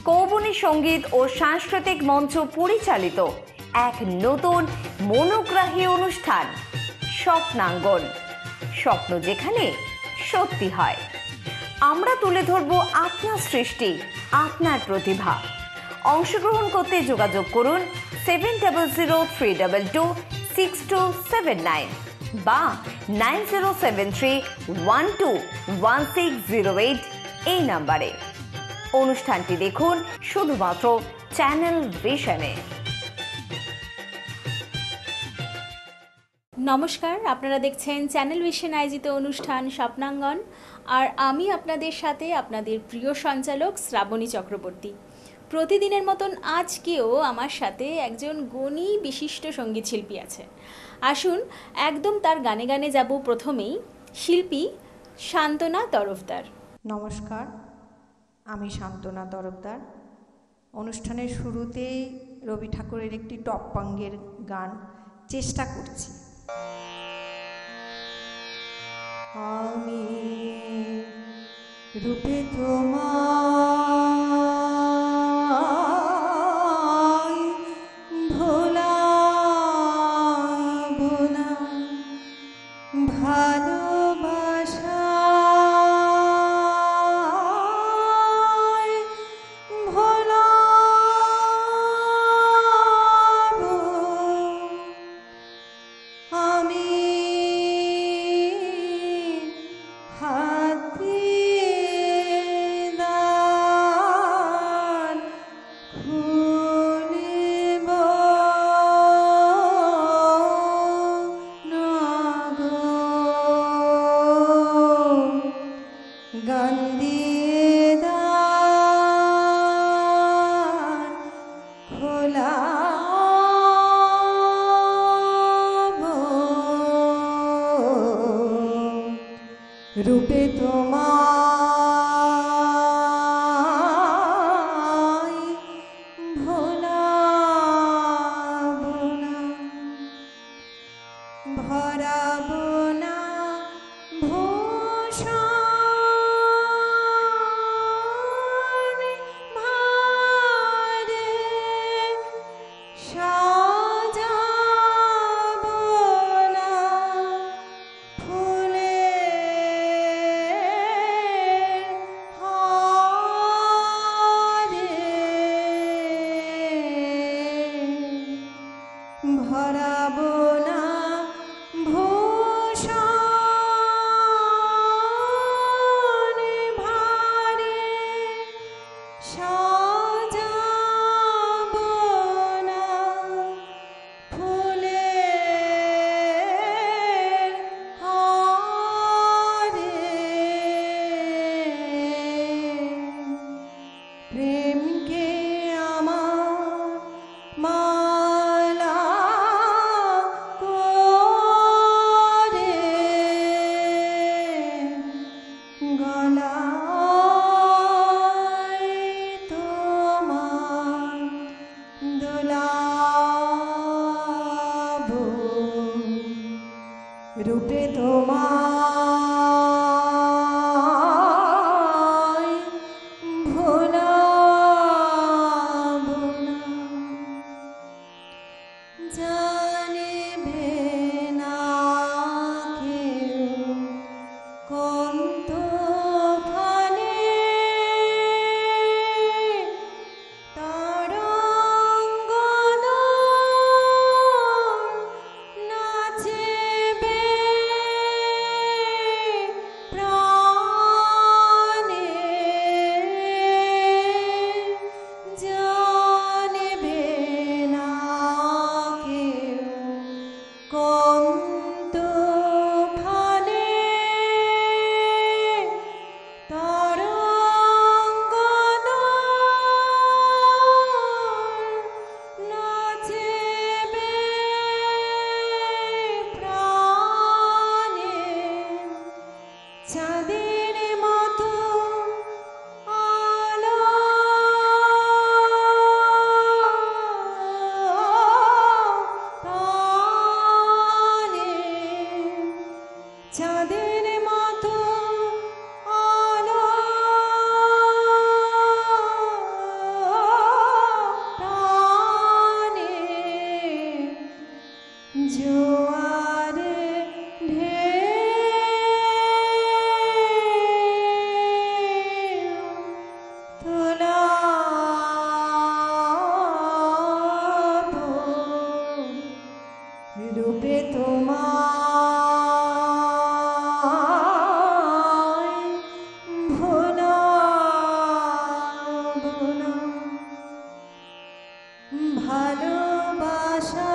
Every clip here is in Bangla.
কৌবনী সঙ্গীত ও সাংস্কৃতিক মঞ্চ পরিচালিত এক নতুন মনোগ্রাহী অনুষ্ঠান স্বপ্নাঙ্গন। স্বপ্ন যেখানে সত্যি হয়। আমরা তুলে ধরব আপনার সৃষ্টি, আপনার প্রতিভা। অংশগ্রহণ করতে যোগাযোগ করুন 7003226279 বা 9073121608 এই নাম্বারে। অনুষ্ঠানটি দেখুন শুধুমাত্র চ্যানেল ভিশনে। নমস্কার, আপনারা দেখছেন চ্যানেল ভিশন আয়োজিত অনুষ্ঠান স্বপ্নাঙ্গন, আর আমি আপনাদের সাথে আপনাদের প্রিয় সঞ্চালক শ্রাবণী চক্রবর্তী। প্রতিদিনের মতন আজকেও আমার সাথে একজন গুণী বিশিষ্ট সঙ্গীত শিল্পী আছে। আসুন একদম তার গানে গানে যাব। প্রথমেই শিল্পী শান্তনা তরফদার। নমস্কার, আমি শান্তনা তরফদার। অনুষ্ঠানের শুরুতেই রবি ঠাকুরের একটি টপ্পাঙ্গের গান চেষ্টা করছি। আমি রূপে তোমায় ভোলাবো না, ভালোবাসায় ভোলাবো আমি। রূপে তোমায় ভোলাবো না, ভরাবো না ভূষণ ভারে, সাজাবো না ভরাবো না ভূষণ ভারে, সাজাবো না ফুলের হারে। প্রেমকে আমার মালা করে গলায় তোমার দোলাবো, রূপে তোমায় ভোলাবো না ভালোবাসা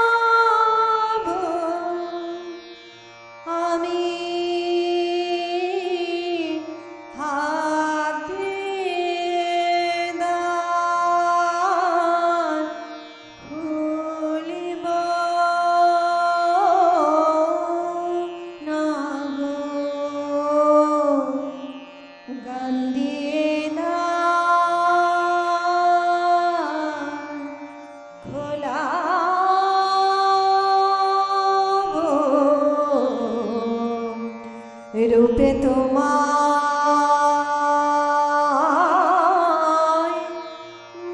ভোলাবো আমি হাতে দান খুলিব না গো গান দিয়ে দান খোলাবো রূপে তোমায়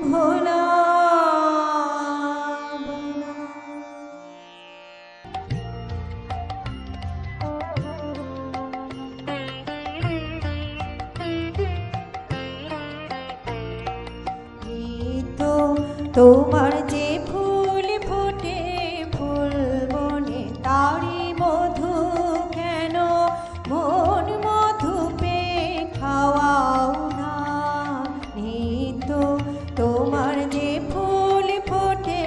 ভোলাবো না। এই তো তোমার যে ফুল ফোটে ফুল বনে তারি মধু কেন মন মধু পে খাওয়াও না এই তো তোমার যে ফুল ফোটে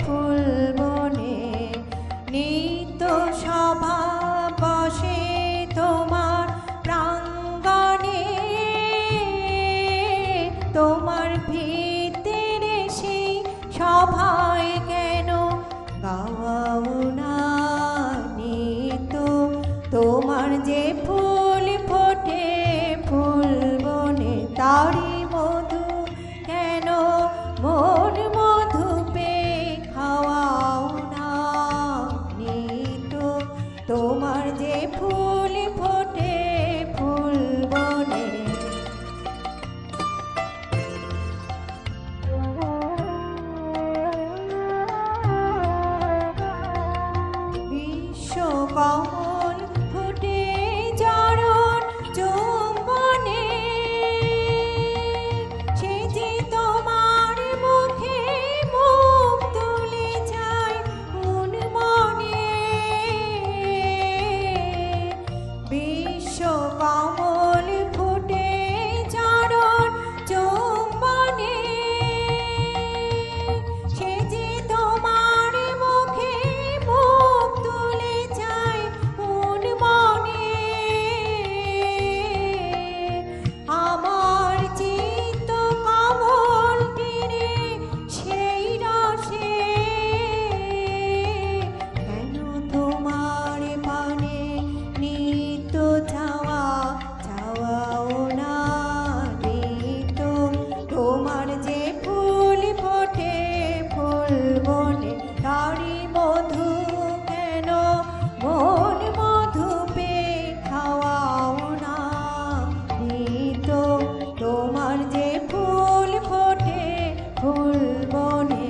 ফুল বনে নিত সভা বসে তোমার প্রাঙ্গণে তোমার ভিতরে সেই সভায় কেন গাওয়াও না নিত তোমার যে ফুল ফোটে ফুল বনে তারি মধু কেন মন মধু পে খাওয়াও না নিত তোমার যে ফুল ফোটে ফুল বনে বিশ্বকমল ফুটে চরণ চুম্বনে সে যে তোমার মুখে মুখ তুলে যায় মন মনে বিশ্বকমল ফুটে চরণ চুম্বনে সে যে তোমার মুখে মুখ তুলে যায় মন মনে আমার চিত্ত কমল তীরে সেই রসে কেন তোমার পানে নিত্য চাওয়া চাওয়াও না নিত্য তোমার যে ফুল ফোটে ফুল বনে তারি মধু কেন মন মধু পে খাওয়াও না নিত্য তোমার যে ফুল ফোটে ফুল বনে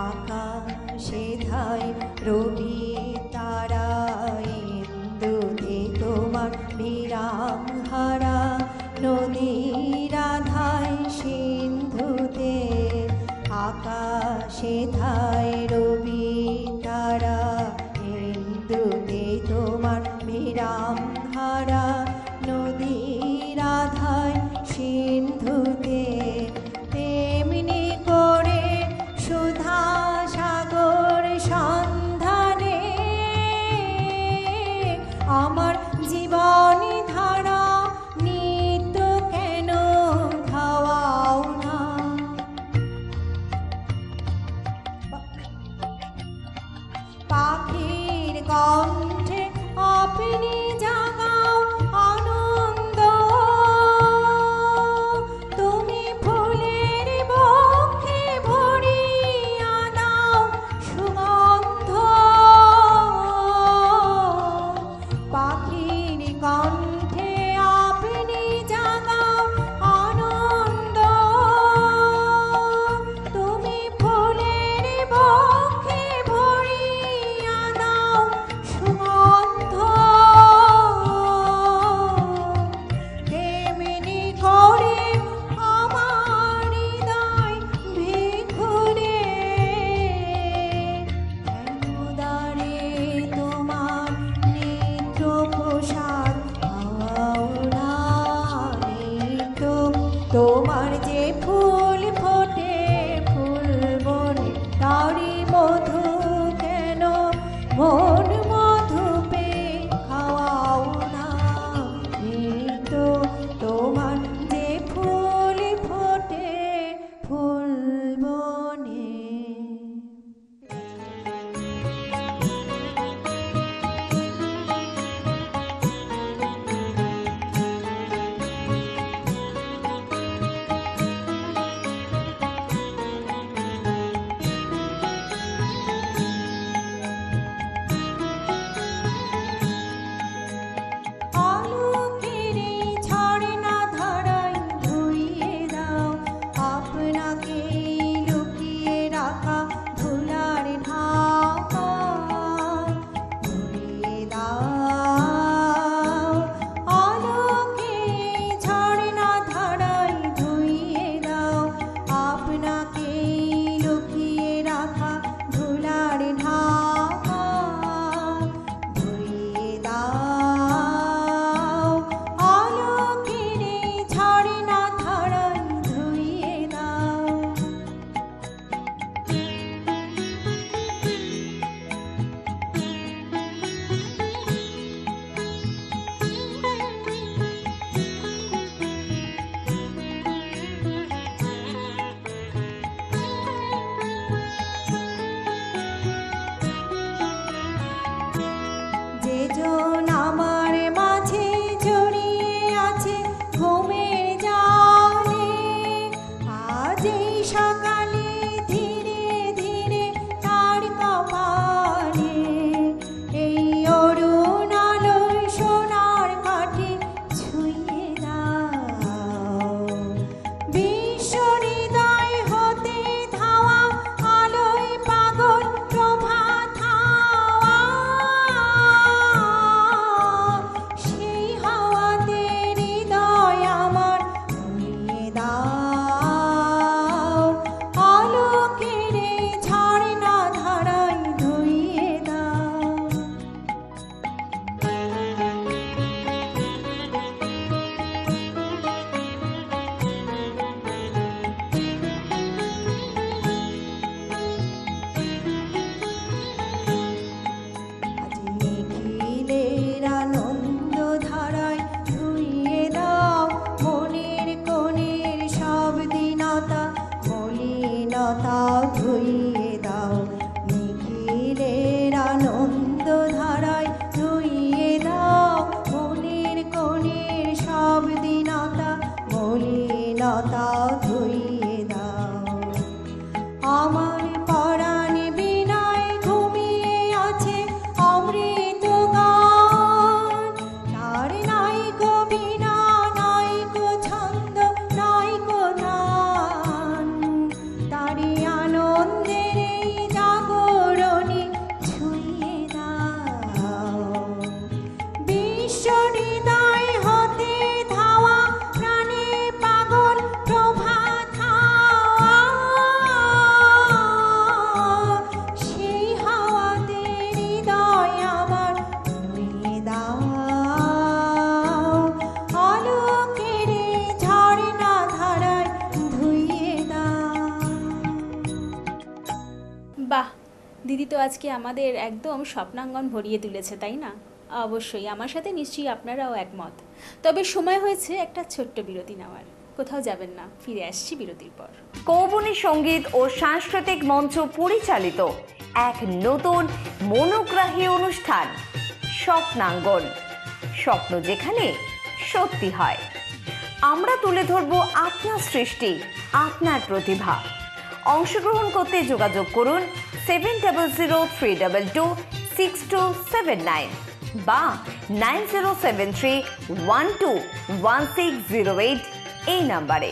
আকাশে ধায় রবি তারা ইন্দুতে তোমার বিরাম হারা নদীর আধায় সিন্ধুতে আকাশে ধায় রবি তারা ইন্দুতে তোমার বিরাম হারা নদীর আধায় সিন্ধুতে তেমনি করে সুধা সাগর সন্ধানে আমার জীবনী ধারা নিত্য কেন ধাওয়াও না পাখির কণ্ঠে আপনি জাগাও আনন্দ তুমি ফুলের বক্ষে ভরিয়া দাও সুগন্ধ পাখির কণ্ঠে আপনি জাগাও আনন্দ তুমি ফুলের বক্ষে ভরিয়া দাও দিদি তো আজকে আমাদের একদম স্বপ্নাঙ্গন ভরিয়ে তুলেছে, তাই না? অবশ্যই আমার সাথে নিশ্চয়ই আপনারাও একমত। তবে সময় হয়েছে একটা ছোট্ট বিরতি নেওয়ার। কোথাও যাবেন না, ফিরে আসছি বিরতির পর। কৌবনী সঙ্গীত ও সাংস্কৃতিক মঞ্চ পরিচালিত এক নতুন মনোগ্রাহী অনুষ্ঠান স্বপ্নাঙ্গন। স্বপ্ন যেখানে সত্যি হয়। আমরা তুলে ধরব আপনার সৃষ্টি, আপনার প্রতিভা। অংশগ্রহণ করতে যোগাযোগ করুন 7003226279 বা 9073121608 এই নাম্বারে।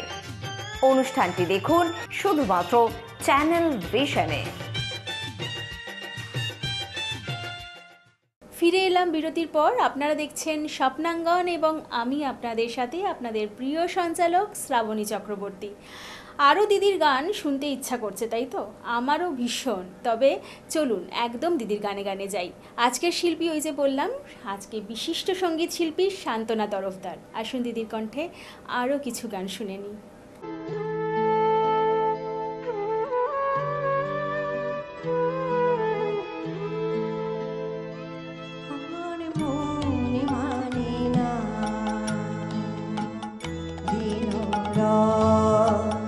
অনুষ্ঠানটি দেখুন শুধুমাত্র চ্যানেল ভিশনে। ফিরে এলাম বিরতির পর। আপনারা দেখছেন স্বপ্নাঙ্গন এবং আমি আপনাদের সাথে আপনাদের প্রিয় সঞ্চালক শ্রাবণী চক্রবর্তী। আরও দিদির গান শুনতে ইচ্ছা করছে, তাই তো? আমারও ভীষণ। তবে চলুন একদম দিদির গানে গানে যাই। আজকের শিল্পী ওই যে বললাম, আজকে বিশিষ্ট সঙ্গীত শিল্পী শান্তনা তরফদার। আসুন দিদির কণ্ঠে আরও কিছু গান শুনে নিই। আমার মনে মানে না দিন রজনী,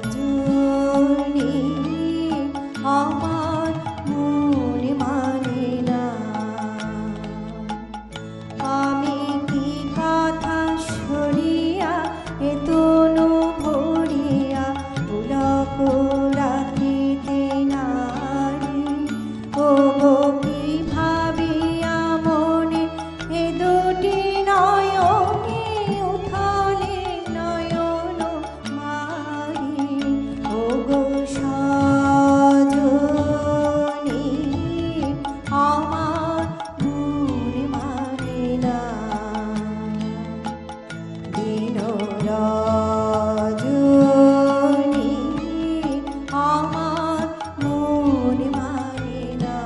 আমার মনে মানে না আমি কি কথা শুনিয়া এ তনু ভরিয়া পুলক রাখিতে নারী। ও গো কি ভাবিয়া মনে এ দুটি নয়নে উথালে নয়ন মারি। ও গো সজনী, আমার মনে মানে না দিন রজনী, আমার মনে মানে না।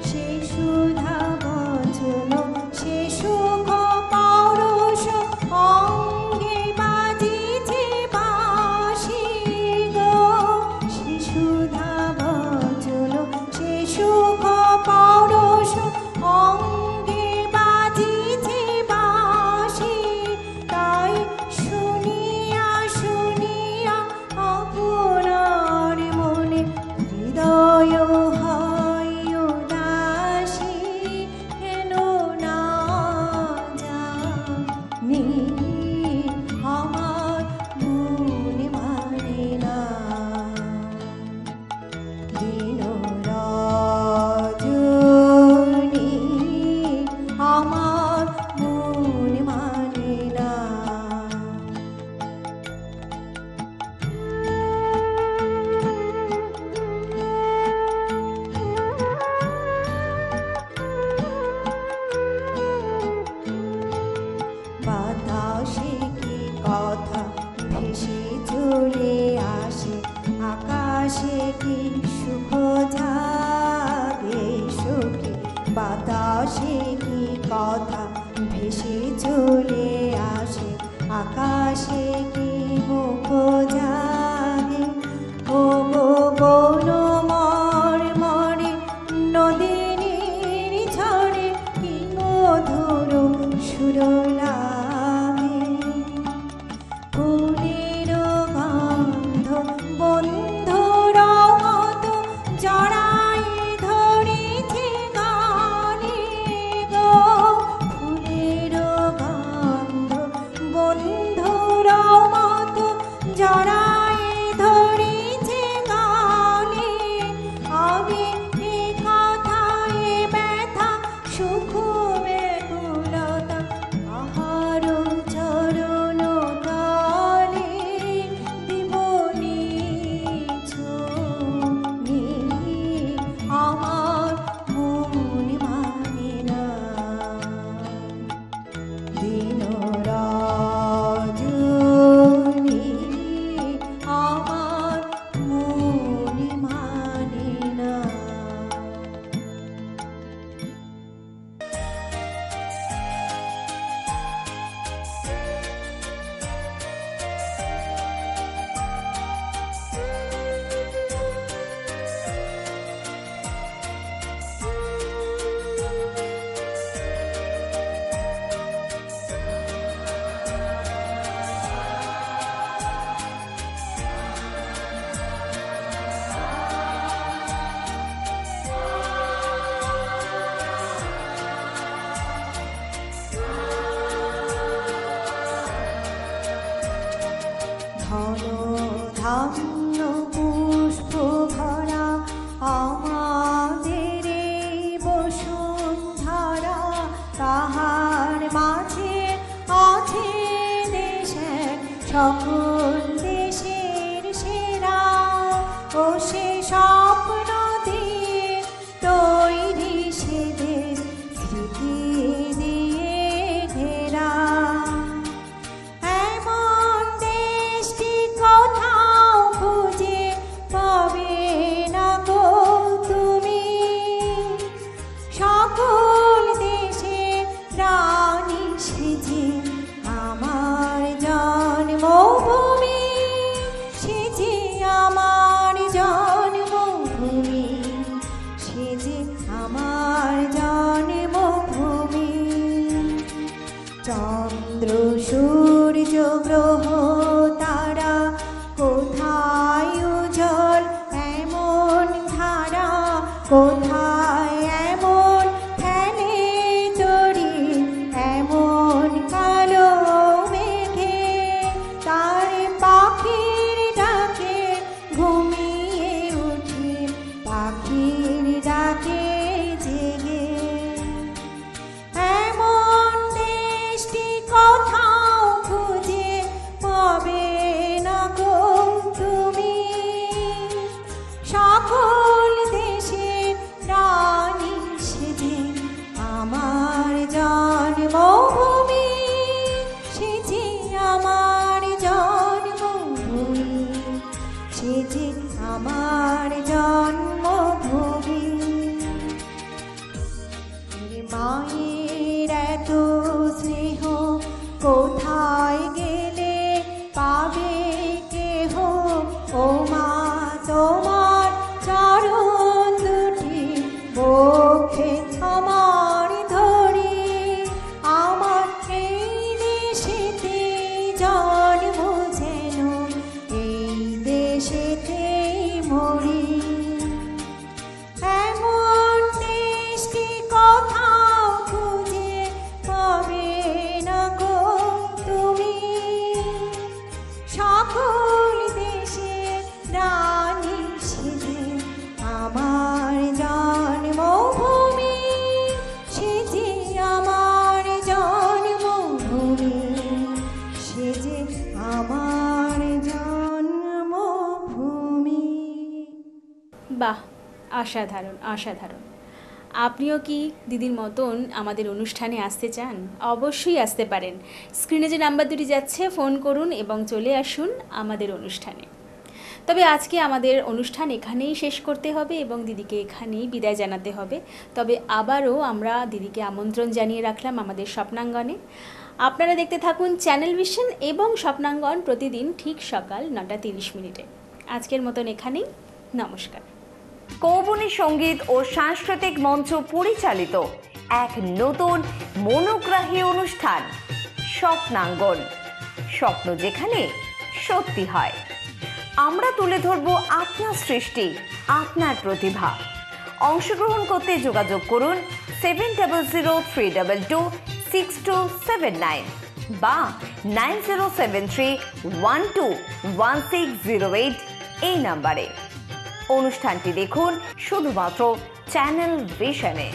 সে সুধা বচন, সে সুখ পৌরুষ, অঙ্গে বাজিছে বাঁশি গো। সে সুধা বচন, সে সুখ পৌরুষ, অঙ্গে বাজিছে বাঁশি। তাই শুনিয়া শুনিয়া আপনার মনে হৃদয় হয় উদাসী। কেন না জানি আমার মনে মানে না দিন রজনী, আমার মনে মানে না। বাতাসে কি কথা ভেসে চলে আসে, আকাশে কি সুখ জাগে সুখে। বাতাসে কি কথা ভেসে চলে আসে, আকাশে কি মুখ জাগে। ও গো বন মর্মরে নদিনীর ঝরে কি মধুর সুর লাগে। ফুলের গন্ধ বন্ধুর মতো জড়াই ধরেছে গানে গো। ফুলের গন্ধ বন্ধুর মতো জড়াই সকল দেশের সেরা ও সে স্বপ্ন দিয়ে তৈরি সে দেশ স্মৃতি দিয়ে ঘেরা। এমন দেশটি কোথাও খুঁজে পাবে না গো তুমি, সকল দেশের রানী সেজে আমার জন্মভূমি, সেজে আমার জন্মভূমি, সেজে আমার জন্মভূমি। চন্দ্র সূর্য গ্রহ তারা কোথায় উজ্জ্বল এমন ধারা, কোথায় এমন ফেলে তরি এমন কালো মেঘে, তার পাখির ডাকে ঘুমিয়ে উঠি, পাখির ডাকে জেগে। এমন দেশটি কোথাও খুঁজে পাবে না গো তুমি, সকল দেশের রানী সেজে আমার জন্মভূমি, সেজে আমার জন্মভূমি, সেজে আমার জন্মভূমি। মায়ের এত স্নেহ কোথায় গেলে পাবে কেহ, ও মা তোমার চরণ দুটি বক্ষে আমার ধরি, আমার এই দেশেতে জন্ম যেন এই দেশেতেই মরি। এমন দেশটি কোথাও খুঁজে পাবে না গো তুমি, সকল দেশের রানী সেজে আমার জন্মভূমি, সেজে আমার জন্মভূমি, সেজে আমার জন্মভূমি। বাহ, অসাধারণ অসাধারণ। আপনিও কি দিদির মতন আমাদের অনুষ্ঠানে আসতে চান? অবশ্যই আসতে পারেন। স্ক্রিনে যে নাম্বার দুটি যাচ্ছে ফোন করুন এবং চলে আসুন আমাদের অনুষ্ঠানে। তবে আজকে আমাদের অনুষ্ঠান এখানেই শেষ করতে হবে এবং দিদিকে এখানেই বিদায় জানাতে হবে। তবে আবারও আমরা দিদিকে আমন্ত্রণ জানিয়ে রাখলাম আমাদের স্বপ্নাঙ্গনে। আপনারা দেখতে থাকুন চ্যানেল ভিশন এবং স্বপ্নাঙ্গন প্রতিদিন ঠিক সকাল 9:30। আজকের মতন এখানেই, নমস্কার। কৌবনী সঙ্গীত ও সাংস্কৃতিক মঞ্চ পরিচালিত এক নতুন মনোগ্রাহী অনুষ্ঠান স্বপ্নাঙ্গন, স্বপ্ন যেখানে সত্যি হয়। আমরা তুলে ধরব আপনার সৃষ্টি, আপনার প্রতিভা। অংশগ্রহণ করতে যোগাযোগ করুন 7003226279 বা 9073121608 এই নাম্বারে। অনুষ্ঠানটি দেখুন শুধুমাত্র চ্যানেল ভিশনে।